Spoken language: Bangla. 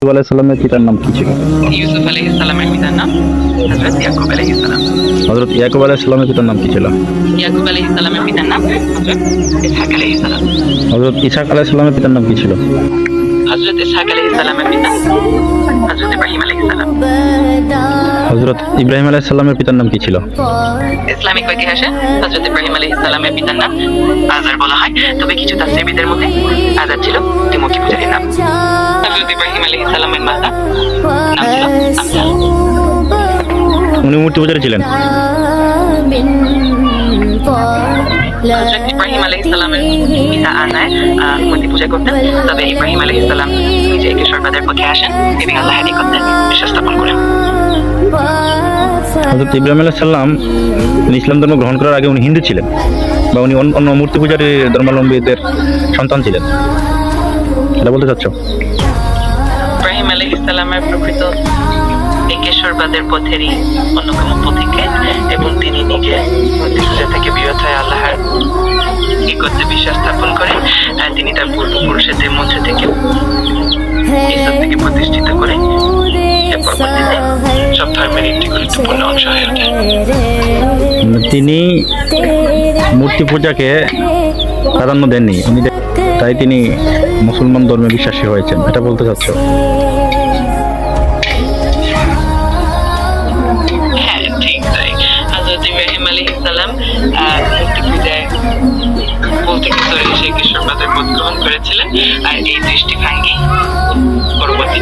আলাইহিস সালামের পিতার নাম কি ছিল? ইউসুফ আলাইহিস সালামের পিতার নাম হযরত ইয়াকুব আলাইহিস সালাম। হযরত ইয়াকুব আলাইহিস সালামের পিতার নাম কি ছিল? ইয়াকুব আলাইহিস সালামের পিতার নাম হযরত ইসহাক আলাইহিস সালাম। হযরত ইসহাক আলাইহিস সালামের পিতার নাম কি ছিল? হযরত ইসহাক আলাইহিস সালামের পিতা হযরত ইব্রাহিম আলাইহিস সালাম। হযরত ইব্রাহিম আলাইহিস সালামের পিতার নাম কি ছিল? ইসলামিক ইতিহাসে হযরত ইব্রাহিম আলাইহিস সালামের পিতার নাম আজার বলা হয়, তবে কিছু তাফসীরবিদের মতে আজার ছিল তিমুকি পূজারীর নাম। হযরত ইব্রাহিম আলাইহিস সালামের মাতা নাম ছিল আমনা। উনি মূর্তি পূজারী ছিলেন। হযরত ইব্রাহিম আলাইহিস সালামের পিতা আনায় মূর্তি পূজা করতেন, তবে ইব্রাহিম আলাইহিস সালাম নিজে ঈশ্বরবাদের পক্ষে আসেন এবং আল্লাহর নিকটে বিশ্বাস স্থাপন করেন। হযরত ইব্রাহিম আলাইহিস সালাম ইসলাম ধর্ম গ্রহণ করার আগে উনি হিন্দু ছিলেন, বা উনি অন্য মূর্তি পূজারী ধর্মাবলম্বীদের সন্তান ছিলেন, এটা বলতে চাচ্ছ? ইব্রাহিম আলাইহিস সালামের প্রকৃত একেশ্বরবাদের পথেরই অন্যতম পথিকে, এবং তিনি নিজে মূর্তি পূজা থেকে বিরত হয়ে আল্লাহর নিকটে বিশ্বাস স্থাপন করেন। তিনি তার পূর্বপুরুষদের মধ্যে থেকে ইসলাম থেকে প্রতিষ্ঠিত করে এর পরবর্তীতে সব ধর্মের একটি গুরুত্বপূর্ণ অংশ হয়ে ওঠে। তিনি মূর্তি পূজাকে প্রাধান্য দেননি, তাই তিনি মুসলমান ধর্মে বিশ্বাসী হয়েছেন, এটা বলতে চাচ্ছ? হ্যাঁ, ঠিক তাই। হযরত ইব্রাহিম আলাইহিস সালাম মূর্তি পূজায় বলতে কিছু এসে ঈশ্বরবাদের পথ গ্রহণ করেছিলেন, আর এই দৃষ্টিভঙ্গি পরবর্তী